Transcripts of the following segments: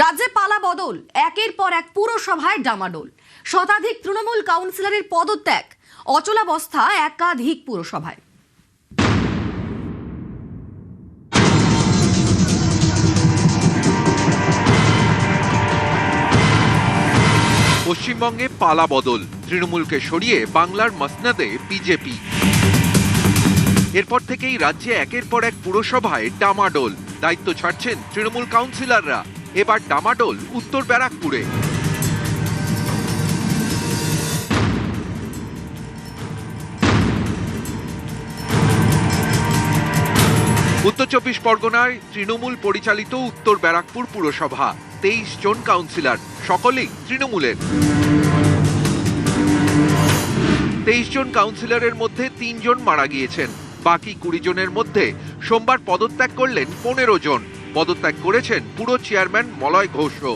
রাজ্যে পালা বদল, একের পর এক পুরসভায় ডামাডোল, শতাধিক তৃণমূল কাউন্সিলরের পদত্যাগ, অচলাবস্থা একাধিক পুরসভায়। পশ্চিমবঙ্গে পালা বদল, তৃণমূলকে সরিয়ে বাংলার মসনদে বিজেপি। এরপর থেকেই রাজ্যে একের পর এক পুরসভায় ডামাডোল, দায়িত্ব ছাড়ছেন তৃণমূল কাউন্সিলররা। এবার ডামাডোল উত্তর ব্যারাকপুরে। উত্তর 24 পরগনায় তৃণমূল পরিচালিত উত্তর ব্যারাকপুর পুরসভা, 23 জন কাউন্সিলর, সকলেই তৃণমূলের। 23 জন কাউন্সিলরের মধ্যে 3 জন মারা গিয়েছেন। বাকি 20 জনের মধ্যে সোমবার পদত্যাগ করলেন 15 জন। পদত্যাগ করেছেন পুরো চেয়ারম্যান মলয় ঘোষও।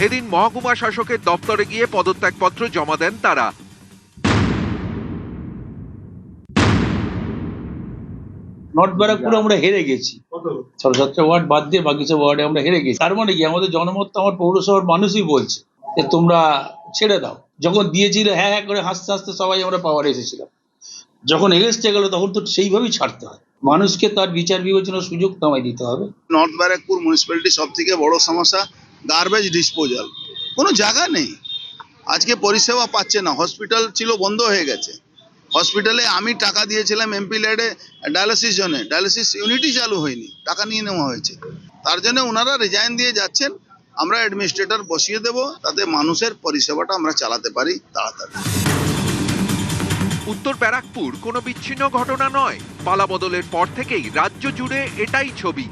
এদিন মহকুমা শাসকের দপ্তরে গিয়ে পদত্যাগপত্র জমা দেন তারা। নর্থ ব্যারাকপুর আমরা হেরে গেছি, 17 ওয়ার্ড বাদ দিয়ে বাকি সব ওয়ার্ডে আমরা হেরে গেছি। তার মানে কি আমাদের জনমত তো আমার পৌরসভার মানুষই বলছে যে তোমরা ছেড়ে দাও। যখন দিয়েছিল হ্যাঁ হ্যাঁ করে হাসতে হাসতে সবাই আমরা পাওয়ারে এসেছিলাম, যখন এগেস্টে গেল তখন তো সেইভাবেই ছাড়তে হয়। মানুষকে তার বিচার বিবেচনার সুযোগ আমায় দিতে হবে। নর্থ ব্যারাকপুর মিউনিসিপ্যালিটি সব থেকে বড় সমস্যা গার্বেজ ডিসপোজাল, কোনো জায়গা নেই। আজকে পরিষেবা পাচ্ছে না। হসপিটাল ছিল বন্ধ হয়ে গেছে। হসপিটালে আমি টাকা দিয়েছিলাম এমপি ল্যাডে ডায়ালিসিস জন্য, ডায়ালিসিস ইউনিটই চালু হয়নি, টাকা নিয়ে নেওয়া হয়েছে। তার জন্য ওনারা রিজাইন দিয়ে যাচ্ছেন। আমরা অ্যাডমিনিস্ট্রেটর বসিয়ে দেব, তাতে মানুষের পরিষেবাটা আমরা চালাতে পারি তাড়াতাড়ি। উত্তর ব্যারাকপুর কোনো বিচ্ছিন্ন ঘটনা নয়। পালা বদলের পর থেকেই রাজ্য জুড়ে এটাই ছবি।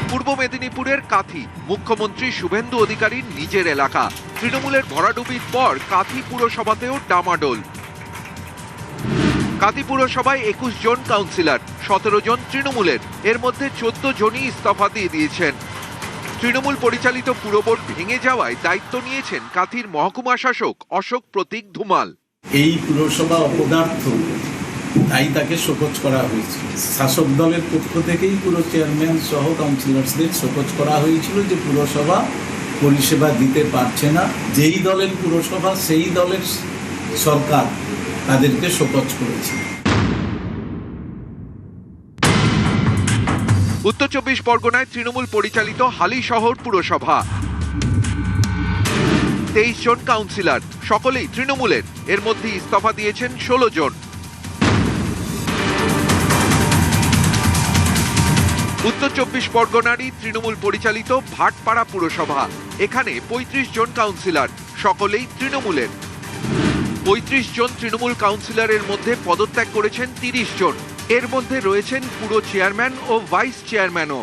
পূর্ব মেদিনীপুরের কাথি, মুখ্যমন্ত্রী শুভেন্দু অধিকারীর নিজের এলাকা। তৃণমূলের ভরাডুবির পর কাথি পুরসভাতেও ডামাডোল। কাথি পুরসভায় 21 জন কাউন্সিলর, 17 জন তৃণমূলের। এর মধ্যে 14 জনই ইস্তফা দিয়ে দিয়েছেন। তৃণমূল পরিচালিত পুরবোর্ড ভেঙে যাওয়ায় দায়িত্ব নিয়েছেন কাথির মহকুমা শাসক অশোক প্রতীক ধুমাল। এই পুরসভা অপদার্থ, তাই তাকে শোকজ করা হয়েছে। শাসক দলের পক্ষ থেকেই পুরো চেয়ারম্যান সহ কাউন্সিলরসদের শোকজ করা হয়েছিল যে পুরসভা পরিষেবা দিতে পারছে না। যেই দলের পুরসভা সেই দলের সরকার তাদেরকে শোকজ করেছে। উত্তর 24 পরগনায় তৃণমূল পরিচালিত হালি শহর পুরসভা, 23 জন কাউন্সিলর, সকলেই তৃণমূলের। এর মধ্যে ইস্তফা দিয়েছেন 16 জন। উত্তর 24 পরগনারই তৃণমূল পরিচালিত ভাটপাড়া পুরসভা, এখানে 35 জন কাউন্সিলর, সকলেই তৃণমূলের। 35 জন তৃণমূল কাউন্সিলরের মধ্যে পদত্যাগ করেছেন 30 জন। এর মধ্যে রয়েছেন পুরো চেয়ারম্যান ও ভাইস চেয়ারম্যানও।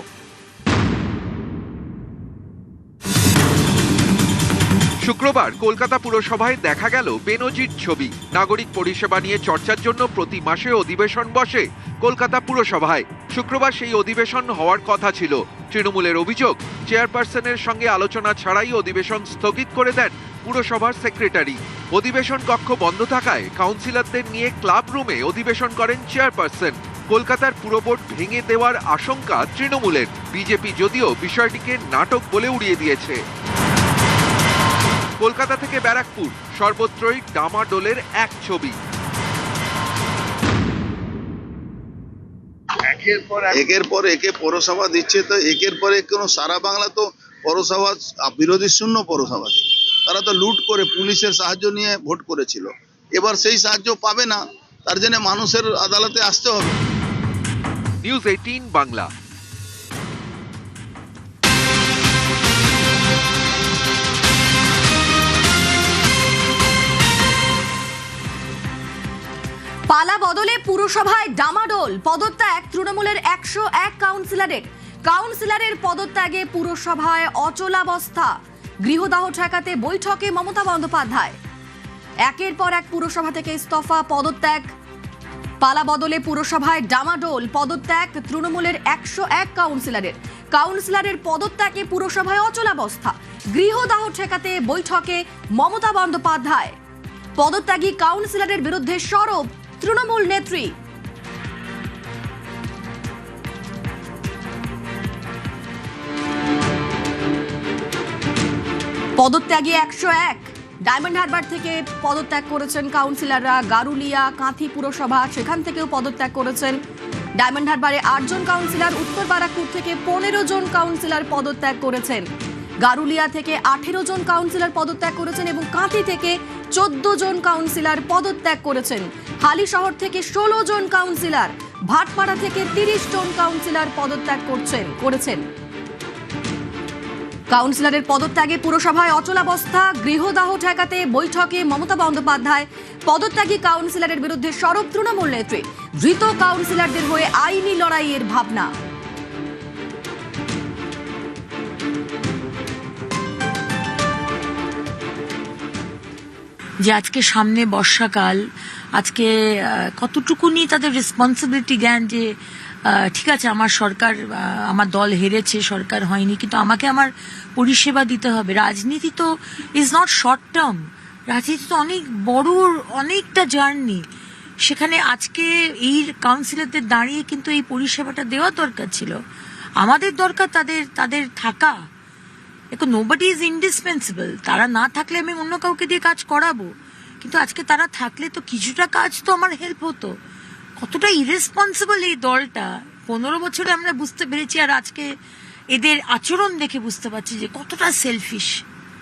শুক্রবার কলকাতা পুরসভায় দেখা গেল বেনজির ছবি। নাগরিক পরিষেবা নিয়ে চর্চার জন্য প্রতি মাসে অধিবেশন বসে কলকাতা পুরসভায়। শুক্রবার সেই অধিবেশন হওয়ার কথা ছিল। তৃণমূলের অভিযোগ, চেয়ারপারসনের সঙ্গে আলোচনা ছাড়াই অধিবেশন স্থগিত করে দেন পুরসভার সেক্রেটারি। অধিবেশন কক্ষ বন্ধ থাকায় কাউন্সিলরদের নিয়ে ক্লাব রুমে অধিবেশন করেন চেয়ারপারসন। কলকাতার পুরবোর্ড ভেঙে দেওয়ার আশঙ্কা তৃণমূলের। বিজেপি যদিও বিষয়টিকে নাটক বলে উড়িয়ে দিয়েছে। কলকাতা থেকে ব্যারাকপুর, সর্বত্রই ডামাডোলের এক ছবি। একের পর একে পৌরসভা দিচ্ছে, তো একের পর এক কোনো সারা বাংলা তো পৌরসভা বিরোধী শূন্য পৌরসভা। তারা তো লুট করে পুলিশের সাহায্য নিয়ে ভোট করেছিল, এবার সেই সাহায্য পাবে না। তার জন্য মানুষের আদালতে আসতে হবে। নিউজ 18 বাংলা। পালা বদলে পুরসভায় ডামাডোল, পদত্যাগ তৃণমূলের 101 কাউন্সিলরের। কাউন্সিলরের পদত্যাগে পুরসভায় অচলাবস্থা, গৃহদাহ ঠেকাতে বৈঠকে মমতা বন্দ্যোপাধ্যায়। একের পর এক পুরসভা থেকে ইস্তফা, পদত্যাগ। পালা বদলে পুরসভায় ডামাডোল, পদত্যাগ তৃণমূলের 101 কাউন্সিলরের। কাউন্সিলরের পদত্যাগে পুরসভায় অচলাবস্থা, গৃহদাহ ঠেকাতে বৈঠকে মমতা বন্দ্যোপাধ্যায়। পদত্যাগী কাউন্সিলরের বিরুদ্ধে সরব তৃণমূল নেত্রী। পদত্যাগে 101। ডায়মন্ড হারবার থেকে পদত্যাগ করেছেন কাউন্সিলররা। গারুলিয়া, কাঁথি পুরসভা সেখান থেকেও পদত্যাগ করেছেন। ডায়মন্ড হারবারে 8 জন কাউন্সিলর, উত্তর বারাকপুর থেকে 15 জন কাউন্সিলর পদত্যাগ করেছেন। গারুলিয়া থেকে 18 জন কাউন্সিলর পদত্যাগ করেছেন এবং কাঁথি থেকে 14 জন কাউন্সিলর পদত্যাগ করেছেন। হালিশহর থেকে 16 জন কাউন্সিলর, ভাটপাড়া থেকে 30 জন কাউন্সিলর পদত্যাগ করেছেন। কাউন্সিলরের পদত্যাগে পুরসভায় অচলাবস্থা। গৃহদাহ ঠেকাতে বৈঠকে মমতা বন্দ্যোপাধ্যায় পদত্যাগী কাউন্সিলরের বিরুদ্ধে সরব তৃণমূল নেত্রী। ধৃত কাউন্সিলরদের হয়ে আইনি লড়াইয়ের ভাবনা। যে আজকে সামনে বর্ষাকাল, আজকে কতটুকুনি তাদের রেসপন্সিবিলিটি জ্ঞান যে ঠিক আছে আমার সরকার, আমার দল হেরেছে, সরকার হয়নি, কিন্তু আমাকে আমার পরিষেবা দিতে হবে। রাজনীতি তো ইজ নট শর্ট টার্ম, রাজনীতি তো অনেক বড়, অনেকটা জার্নি। সেখানে আজকে এই কাউন্সিলরদের দাঁড়িয়ে কিন্তু এই পরিষেবাটা দেওয়া দরকার ছিল। আমাদের দরকার তাদের থাকা। দেখো, নোবডি ইজ ইন্ডিসপেন্সিবল। তারা না থাকলে আমি অন্য কাউকে দিয়ে কাজ করাবো, কিন্তু আজকে তারা থাকলে তো কিছুটা কাজ তো আমার হেল্প হতো। কতটা ইরেসপন্সিবল এই দলটা 15 বছরে আমরা বুঝতে পেরেছি, আর আজকে এদের আচরণ দেখে বুঝতে পারছি যে কতটা সেলফিশ।